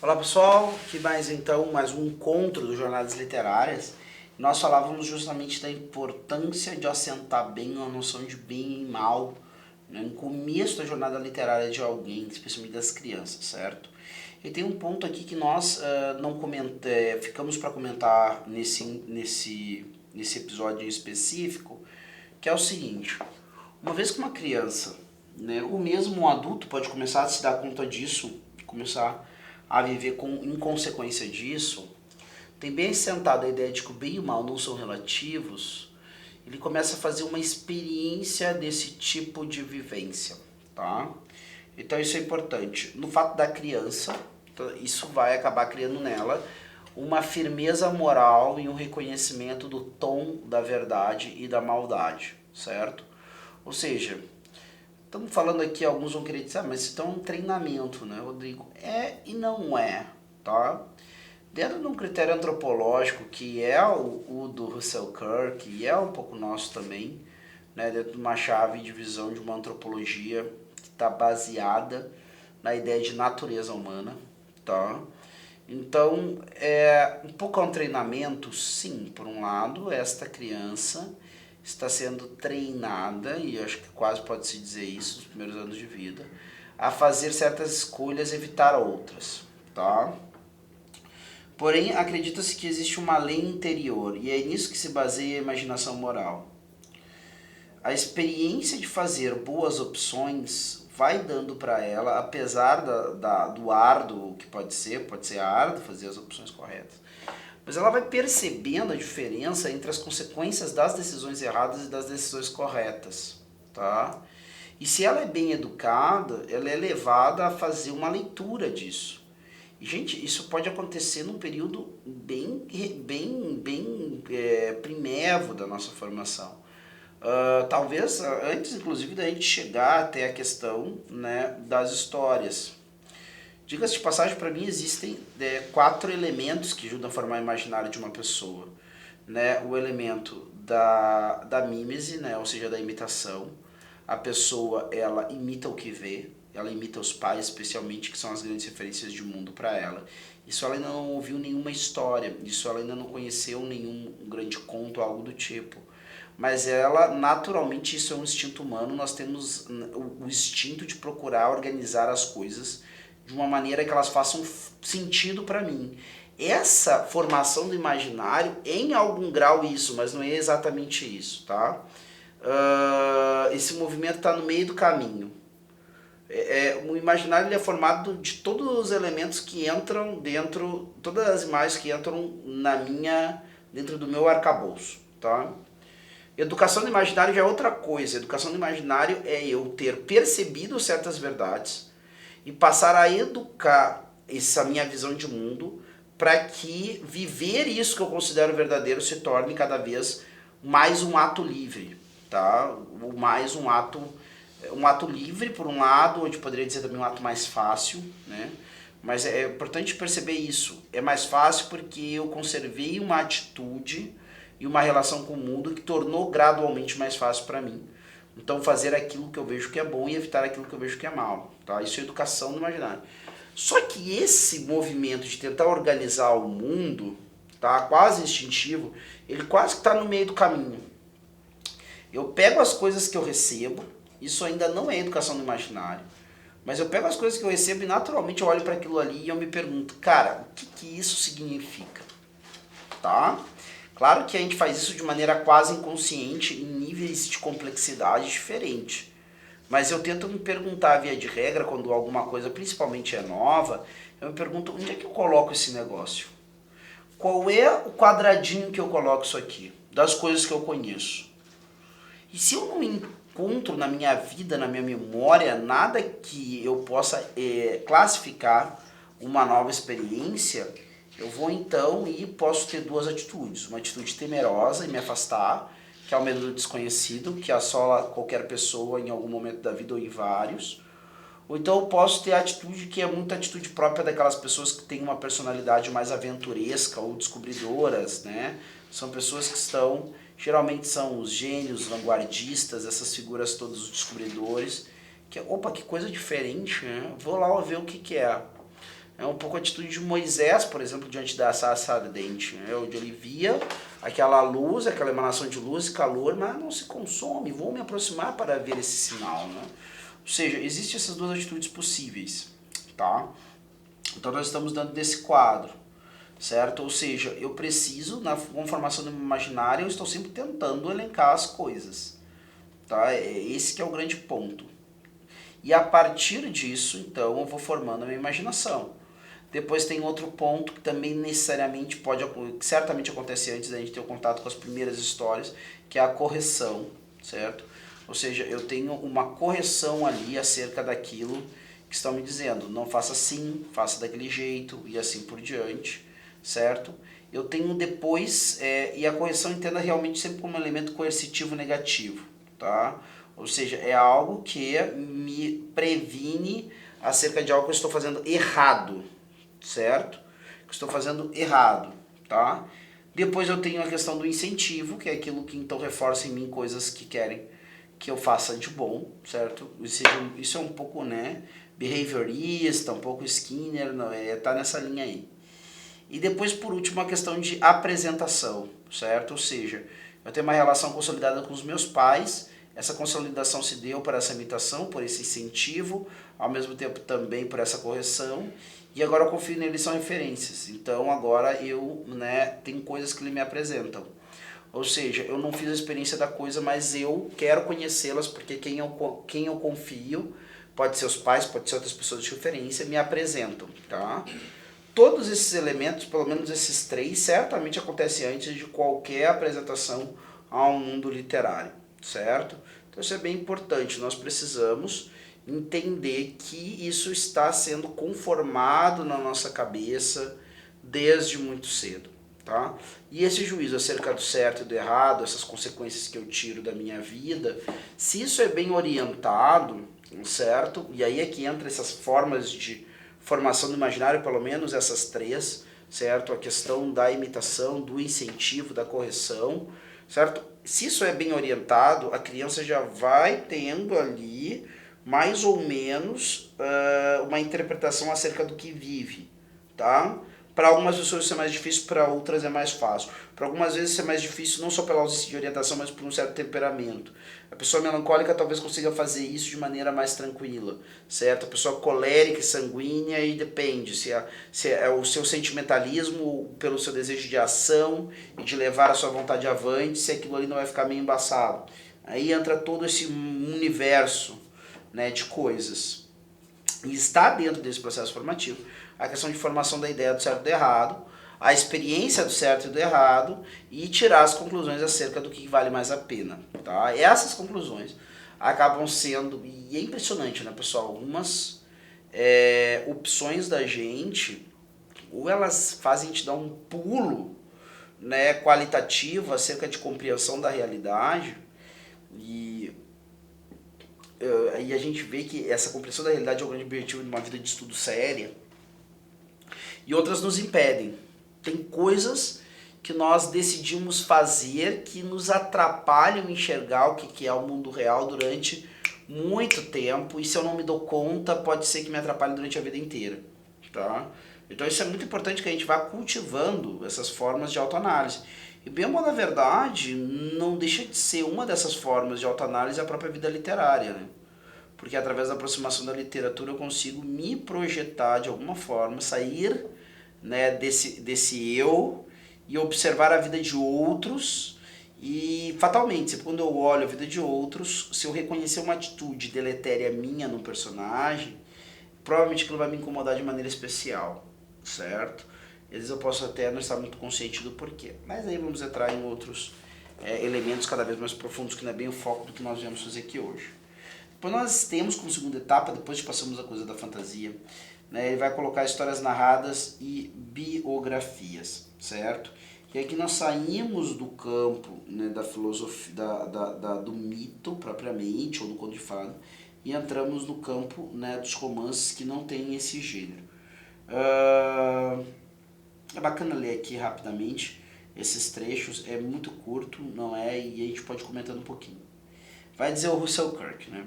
Olá pessoal, aqui mais um encontro do Jornadas Literárias. Nós falávamos justamente da importância de assentar bem a noção de bem e mal, né, no começo da jornada literária de alguém, especialmente das crianças, certo? E tem um ponto aqui que nós não ficamos para comentar nesse episódio em específico, que é o seguinte: uma vez que uma criança, né, ou mesmo um adulto pode começar a se dar conta disso, começar a viver em consequência disso, tem bem assentado a ideia de que o bem e o mal não são relativos, ele começa a fazer uma experiência desse tipo de vivência, tá? Então isso é importante. No fato da criança, isso vai acabar criando nela uma firmeza moral e um reconhecimento do tom da verdade e da maldade, certo? Ou seja, estamos falando aqui, alguns vão querer dizer, mas isso é um treinamento, né, Rodrigo? É e não é, tá? Dentro de um critério antropológico que é o do Russell Kirk, e é um pouco nosso também, né, dentro de uma chave de visão de uma antropologia que está baseada na ideia de natureza humana, tá? Então, um pouco é um treinamento, sim, por um lado, esta criança está sendo treinada, e acho que quase pode-se dizer isso nos primeiros anos de vida, a fazer certas escolhas e evitar outras, tá? Porém, acredita-se que existe uma lei interior, e é nisso que se baseia a imaginação moral. A experiência de fazer boas opções vai dando para ela, apesar do árduo que pode ser árduo fazer as opções corretas, mas ela vai percebendo a diferença entre as consequências das decisões erradas e das decisões corretas, tá? E se ela é bem educada, ela é levada a fazer uma leitura disso. E, gente, isso pode acontecer num período bem primevo da nossa formação. Talvez antes, inclusive, da gente chegar até a questão, né, das histórias. Diga-se de passagem, para mim existem 4 elementos que ajudam a formar o imaginário de uma pessoa. Né? O elemento da mímese, né? Ou seja, da imitação. A pessoa, ela imita o que vê, ela imita os pais, especialmente, que são as grandes referências de mundo para ela. Isso ela ainda não ouviu nenhuma história, isso ela ainda não conheceu nenhum grande conto, algo do tipo. Mas ela, naturalmente, isso é um instinto humano, nós temos o instinto de procurar organizar as coisas de uma maneira que elas façam sentido para mim. Essa formação do imaginário, em algum grau isso, mas não é exatamente isso, tá? Esse movimento está no meio do caminho. O imaginário ele é formado de todos os elementos que entram dentro, todas as imagens que entram dentro do meu arcabouço, tá? Educação do imaginário já é outra coisa. Educação do imaginário é eu ter percebido certas verdades e passar a educar essa minha visão de mundo para que viver isso que eu considero verdadeiro se torne cada vez mais um ato livre, tá? Mais um ato livre por um lado, onde poderia dizer também um ato mais fácil, né? Mas é importante perceber isso. É mais fácil porque eu conservei uma atitude e uma relação com o mundo que tornou gradualmente mais fácil para mim. Então fazer aquilo que eu vejo que é bom e evitar aquilo que eu vejo que é mal, tá? Isso é educação do imaginário. Só que esse movimento de tentar organizar o mundo, tá, quase instintivo, ele quase que está no meio do caminho. Eu pego as coisas que eu recebo, isso ainda não é educação do imaginário, mas eu pego as coisas que eu recebo e naturalmente eu olho para aquilo ali e eu me pergunto, cara, o que isso significa? Tá? Claro que a gente faz isso de maneira quase inconsciente em níveis de complexidade diferentes. Mas eu tento me perguntar, via de regra, quando alguma coisa principalmente é nova, eu me pergunto, onde é que eu coloco esse negócio? Qual é o quadradinho que eu coloco isso aqui? Das coisas que eu conheço. E se eu não encontro na minha vida, na minha memória, nada que eu possa classificar uma nova experiência, eu vou então e posso ter duas atitudes. Uma atitude temerosa e me afastar, que é o medo do desconhecido, que assola qualquer pessoa em algum momento da vida ou em vários. Ou então eu posso ter a atitude que é muita atitude própria daquelas pessoas que têm uma personalidade mais aventuresca ou descobridoras, né? São pessoas que geralmente são os gênios, vanguardistas, essas figuras todos, os descobridores, que opa, que coisa diferente, né? Vou lá ver o que é. É um pouco a atitude de Moisés, por exemplo, diante da sarça ardente, né? Onde ele via aquela luz, aquela emanação de luz e calor, mas não se consome, vou me aproximar para ver esse sinal, né? Ou seja, existem essas duas atitudes possíveis, tá? Então nós estamos dentro desse quadro, certo? Ou seja, eu preciso, na conformação do meu imaginário, eu estou sempre tentando elencar as coisas, tá? Esse que é o grande ponto. E a partir disso, então, eu vou formando a minha imaginação. Depois tem outro ponto que também necessariamente que certamente acontece antes da gente ter o contato com as primeiras histórias, que é a correção, certo? Ou seja, eu tenho uma correção ali acerca daquilo que estão me dizendo. Não faça assim, faça daquele jeito e assim por diante, certo? Eu tenho depois, e a correção entenda realmente sempre como um elemento coercitivo negativo, tá? Ou seja, é algo que me previne acerca de algo que eu estou fazendo errado, certo? Que estou fazendo errado, tá? Depois eu tenho a questão do incentivo, que é aquilo que então reforça em mim coisas que querem que eu faça de bom, certo? Isso é um pouco, né, behaviorista, um pouco Skinner, não, tá nessa linha aí. E depois, por último, a questão de apresentação, certo? Ou seja, eu tenho uma relação consolidada com os meus pais, essa consolidação se deu por essa imitação, por esse incentivo, ao mesmo tempo também por essa correção, e agora eu confio neles, são referências. Então agora eu, né, tem coisas que eles me apresentam. Ou seja, eu não fiz a experiência da coisa, mas eu quero conhecê-las, porque quem eu confio, pode ser os pais, pode ser outras pessoas de referência, me apresentam, tá? Todos esses elementos, pelo menos esses três, certamente acontecem antes de qualquer apresentação ao mundo literário, certo? Então isso é bem importante, nós precisamos entender que isso está sendo conformado na nossa cabeça desde muito cedo, tá? E esse juízo acerca do certo e do errado, essas consequências que eu tiro da minha vida, se isso é bem orientado, certo? E aí é que entra essas formas de formação do imaginário, pelo menos essas três, certo? A questão da imitação, do incentivo, da correção, certo? Se isso é bem orientado, a criança já vai tendo ali mais ou menos uma interpretação acerca do que vive, tá? Para algumas pessoas isso é mais difícil, para outras é mais fácil. Para algumas vezes isso é mais difícil não só pela ausência de orientação, mas por um certo temperamento. A pessoa melancólica talvez consiga fazer isso de maneira mais tranquila, certo? A pessoa colérica e sanguínea, e depende se é o seu sentimentalismo pelo seu desejo de ação e de levar a sua vontade avante, se aquilo ali não vai ficar meio embaçado. Aí entra todo esse universo, né, de coisas. E está dentro desse processo formativo a questão de formação da ideia do certo e do errado, a experiência do certo e do errado e tirar as conclusões acerca do que vale mais a pena. Tá? Essas conclusões acabam sendo, e é impressionante, né, pessoal, algumas opções da gente, ou elas fazem a gente dar um pulo, né, qualitativo acerca de compreensão da realidade, e a gente vê que essa compreensão da realidade é o grande objetivo de uma vida de estudo séria, e outras nos impedem. Tem coisas que nós decidimos fazer que nos atrapalham enxergar o que é o mundo real durante muito tempo, e se eu não me dou conta, pode ser que me atrapalhe durante a vida inteira. Tá? Então isso é muito importante que a gente vá cultivando essas formas de autoanálise. E bem na verdade, não deixa de ser uma dessas formas de autoanálise a própria vida literária, né? Porque através da aproximação da literatura eu consigo me projetar de alguma forma, sair, né, desse eu e observar a vida de outros. E fatalmente, quando eu olho a vida de outros, se eu reconhecer uma atitude deletéria minha no personagem, provavelmente aquilo vai me incomodar de maneira especial, certo? Às vezes eu posso até não estar muito consciente do porquê, mas aí vamos entrar em outros elementos cada vez mais profundos, que não é bem o foco do que nós viemos fazer aqui hoje. Depois nós temos como segunda etapa, depois que passamos a coisa da fantasia, né, ele vai colocar histórias narradas e biografias, certo? E aqui nós saímos do campo, né, da filosofia, do mito propriamente, ou do conto de fada, e entramos no campo, né, dos romances que não tem esse gênero. É bacana ler aqui rapidamente esses trechos, é muito curto, não é? E a gente pode ir comentando um pouquinho. Vai dizer o Russell Kirk, né?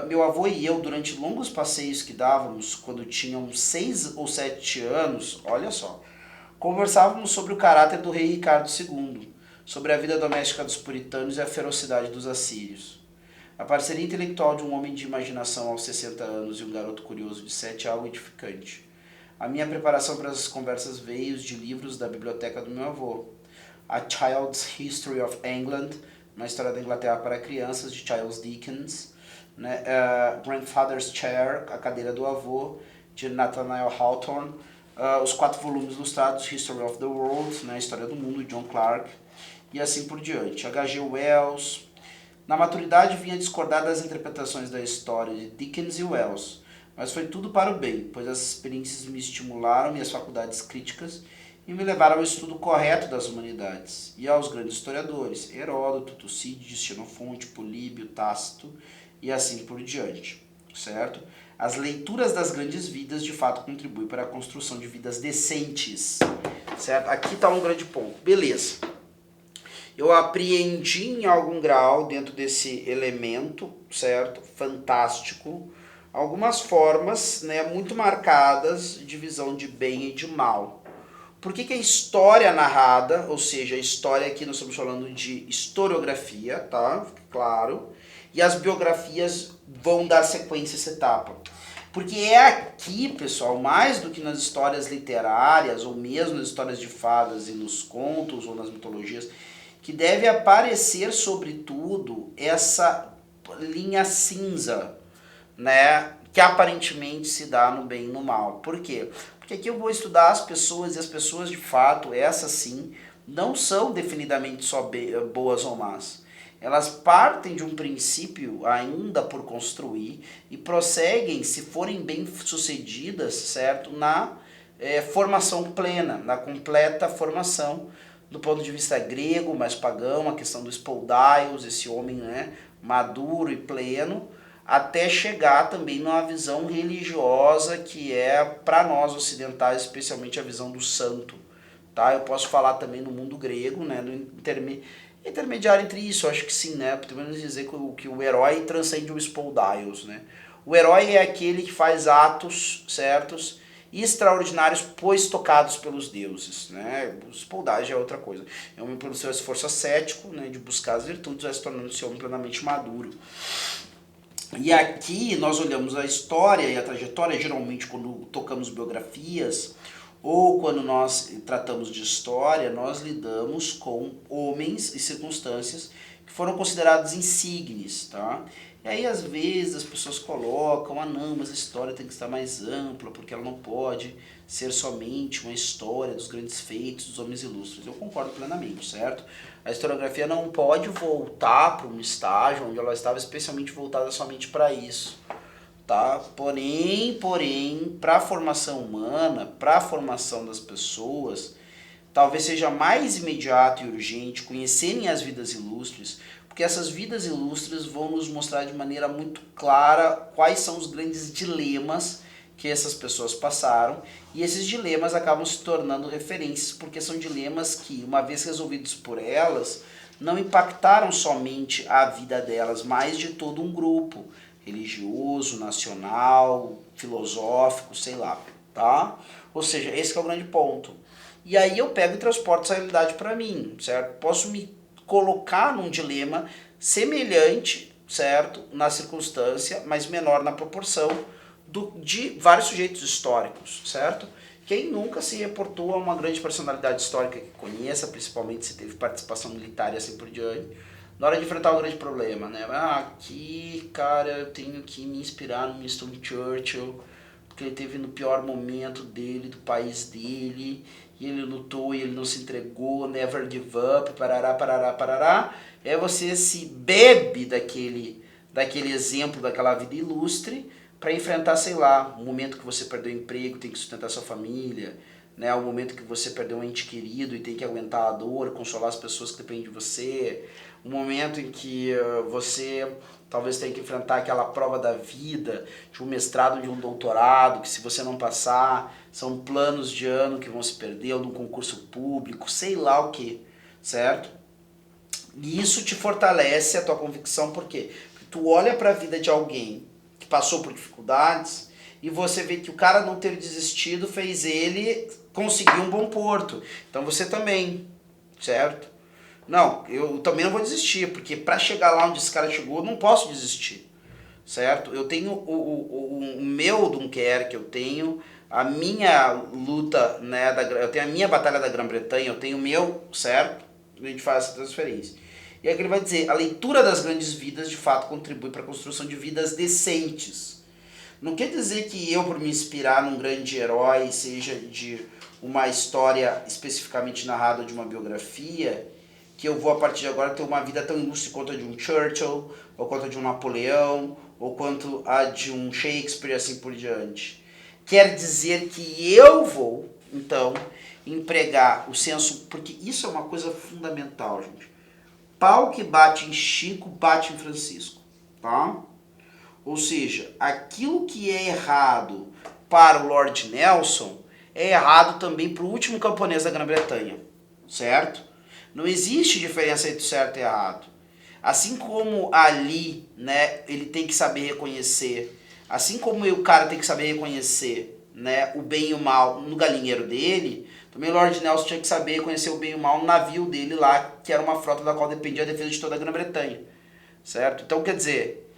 Meu avô e eu, durante longos passeios que dávamos, quando tínhamos 6 ou 7 anos, olha só, conversávamos sobre o caráter do rei Ricardo II, sobre a vida doméstica dos puritanos e a ferocidade dos assírios. A parceria intelectual de um homem de imaginação aos 60 anos e um garoto curioso de 7 é algo edificante. A minha preparação para essas conversas veio de livros da biblioteca do meu avô. A Child's History of England, uma história da Inglaterra para crianças, de Charles Dickens, né? Grandfather's Chair, a cadeira do avô, de Nathaniel Hawthorne, os 4 volumes ilustrados, History of the World, né? História do Mundo, de John Clarke, e assim por diante. H.G. Wells. Na maturidade vinha discordar das interpretações da história de Dickens e Wells, mas foi tudo para o bem, pois as experiências me estimularam minhas faculdades críticas e me levaram ao estudo correto das humanidades e aos grandes historiadores, Heródoto, Tucídides, Xenofonte, Políbio, Tácito e assim por diante, certo? As leituras das grandes vidas de fato contribuem para a construção de vidas decentes, certo? Aqui está um grande ponto, beleza. Eu apreendi em algum grau, dentro desse elemento, certo? Fantástico, algumas formas, né, muito marcadas de visão de bem e de mal. Por que a história narrada, ou seja, a história aqui nós estamos falando de historiografia, tá? Claro. E as biografias vão dar sequência a essa etapa. Porque é aqui, pessoal, mais do que nas histórias literárias, ou mesmo nas histórias de fadas e nos contos ou nas mitologias, que deve aparecer, sobretudo, essa linha cinza, né, que aparentemente se dá no bem e no mal. Por quê? Porque aqui eu vou estudar as pessoas, e as pessoas, de fato, essas sim, não são definidamente só boas ou más. Elas partem de um princípio ainda por construir e prosseguem, se forem bem sucedidas, certo, na formação plena, na completa formação, do ponto de vista grego, mais pagão, a questão do Spoldaios, esse homem, né, maduro e pleno, até chegar também numa visão religiosa que é, para nós ocidentais, especialmente a visão do santo. Tá? Eu posso falar também no mundo grego, né, no intermediário entre isso, acho que sim, né, pelo menos dizer que o herói transcende o Spoldaios. Né? O herói é aquele que faz atos certos, extraordinários, pois tocados pelos deuses. Né? O Spoldaios é outra coisa. É um homem pelo seu esforço ascético, né, de buscar as virtudes, vai se tornando esse homem plenamente maduro. E aqui nós olhamos a história e a trajetória, geralmente quando tocamos biografias ou quando nós tratamos de história, nós lidamos com homens e circunstâncias que foram considerados insígnes, tá? E aí às vezes as pessoas colocam, não, mas a história tem que estar mais ampla, porque ela não pode ser somente uma história dos grandes feitos dos homens ilustres. Eu concordo plenamente, certo? A historiografia não pode voltar para um estágio onde ela estava especialmente voltada somente para isso, tá? Porém, para a formação humana, para a formação das pessoas, talvez seja mais imediato e urgente conhecerem as vidas ilustres, porque essas vidas ilustres vão nos mostrar de maneira muito clara quais são os grandes dilemas que essas pessoas passaram, e esses dilemas acabam se tornando referências, porque são dilemas que, uma vez resolvidos por elas, não impactaram somente a vida delas, mas de todo um grupo, religioso, nacional, filosófico, sei lá, tá? Ou seja, esse que é o grande ponto. E aí eu pego e transporto essa realidade para mim, certo? Posso me colocar num dilema semelhante, certo? Na circunstância, mas menor na proporção, de vários sujeitos históricos, certo? Quem nunca se reportou a uma grande personalidade histórica que conheça, principalmente se teve participação militar e assim por diante, na hora de enfrentar um grande problema, né? Aqui, cara, eu tenho que me inspirar no Winston Churchill, porque ele teve no pior momento dele, do país dele, e ele lutou e ele não se entregou, never give up, parará, parará, parará. Aí você se bebe daquele exemplo, daquela vida ilustre, para enfrentar, sei lá, o momento que você perdeu o emprego, tem que sustentar sua família, né? O momento que você perdeu um ente querido e tem que aguentar a dor, consolar as pessoas que dependem de você, o momento em que você talvez tenha que enfrentar aquela prova da vida, de um mestrado, de um doutorado, que se você não passar, são planos de ano que vão se perder, ou num concurso público, sei lá o que, certo? E isso te fortalece a tua convicção, por quê? tu olha para a vida de alguém que passou por dificuldades e você vê que o cara não ter desistido fez ele conseguir um bom porto. Então você também, certo? Não, eu também não vou desistir, porque para chegar lá onde esse cara chegou, eu não posso desistir, certo? Eu tenho o meu Dunkerque, eu tenho a minha luta, né, eu tenho a minha batalha da Grã-Bretanha, eu tenho o meu, certo? A gente faz essa transferência. E aí ele vai dizer, a leitura das grandes vidas de fato contribui para a construção de vidas decentes. Não quer dizer que eu, por me inspirar num grande herói, seja de uma história especificamente narrada ou de uma biografia, que eu vou a partir de agora ter uma vida tão ilustre quanto a de um Churchill, ou quanto a de um Napoleão, ou quanto a de um Shakespeare e assim por diante. Quer dizer que eu vou, então, empregar o senso, porque isso é uma coisa fundamental, gente. Pau que bate em Chico, bate em Francisco, tá? Ou seja, aquilo que é errado para o Lord Nelson é errado também para o último camponês da Grã-Bretanha, certo? Não existe diferença entre certo e errado. Assim como ali, né, ele tem que saber reconhecer, assim como o cara tem que saber reconhecer, né, o bem e o mal no galinheiro dele, também o Lord Nelson tinha que saber reconhecer o bem e o mal no navio dele lá, que era uma frota da qual dependia a defesa de toda a Grã-Bretanha, certo? Então, quer dizer,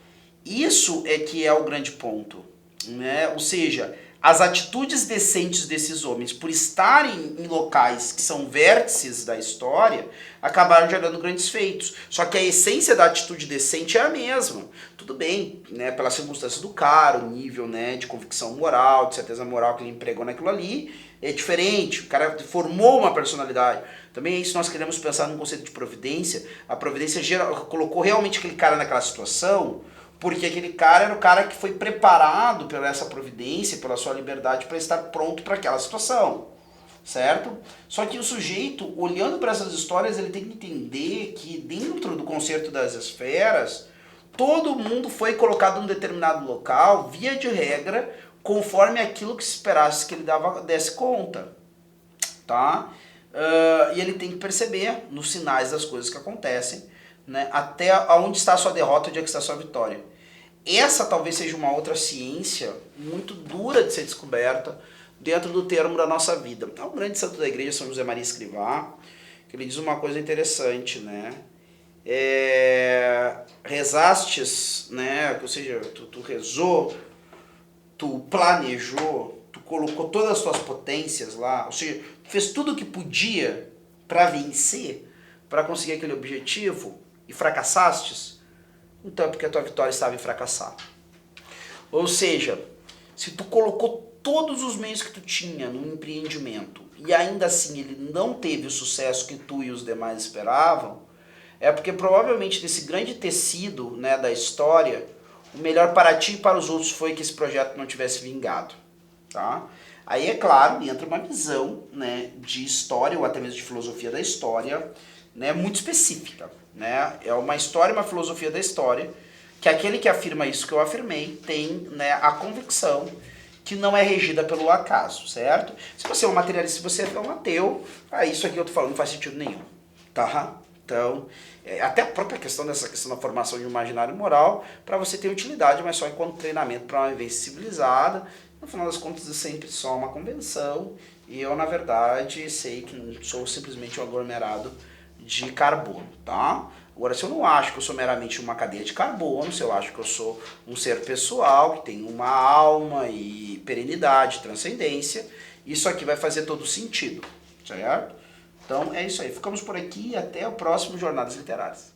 isso é que é o grande ponto, né? Ou seja, as atitudes decentes desses homens, por estarem em locais que são vértices da história, acabaram gerando grandes feitos. Só que a essência da atitude decente é a mesma. Tudo bem, né, pela circunstância do cara, o nível, né, de convicção moral, de certeza moral que ele empregou naquilo ali, é diferente. O cara formou uma personalidade. Também é isso, nós queremos pensar num conceito de providência. A providência colocou realmente aquele cara naquela situação, porque aquele cara era o cara que foi preparado pela essa providência, pela sua liberdade, para estar pronto para aquela situação, certo? Só que o sujeito, olhando para essas histórias, ele tem que entender que dentro do concerto das esferas, todo mundo foi colocado num determinado local, via de regra, conforme aquilo que se esperasse que ele desse conta, tá? E ele tem que perceber nos sinais das coisas que acontecem, né, até onde está a sua derrota e onde é que está a sua vitória. Essa talvez seja uma outra ciência muito dura de ser descoberta dentro do termo da nossa vida. Há um grande santo da igreja, São José Maria Escrivá, que ele diz uma coisa interessante, né? Rezastes, né? Ou seja, tu rezou, tu planejou, tu colocou todas as tuas potências lá, ou seja, tu fez tudo o que podia para vencer, para conseguir aquele objetivo, e fracassastes, então é porque a tua vitória estava em fracassar. Ou seja, se tu colocou todos os meios que tu tinha no empreendimento e ainda assim ele não teve o sucesso que tu e os demais esperavam, é porque provavelmente desse grande tecido, né, da história, o melhor para ti e para os outros foi que esse projeto não tivesse vingado, tá? Aí, é claro, entra uma visão, né, de história ou até mesmo de filosofia da história, né, muito específica, né? É uma história, uma filosofia da história, que aquele que afirma isso que eu afirmei tem, né, a convicção que não é regida pelo acaso, certo? Se você é um materialista, se você é um ateu, isso aqui que eu tô falando não faz sentido nenhum, tá? Então, até a própria questão dessa questão da formação de um imaginário moral, para você ter utilidade, mas só enquanto treinamento para uma vivência civilizada. No final das contas, é sempre só uma convenção, e eu, na verdade, sei que sou simplesmente um aglomerado de carbono, tá? Agora, se eu não acho que eu sou meramente uma cadeia de carbono, se eu acho que eu sou um ser pessoal, que tem uma alma e perenidade, transcendência, isso aqui vai fazer todo sentido, certo? Então é isso aí. Ficamos por aqui e até o próximo Jornadas Literárias.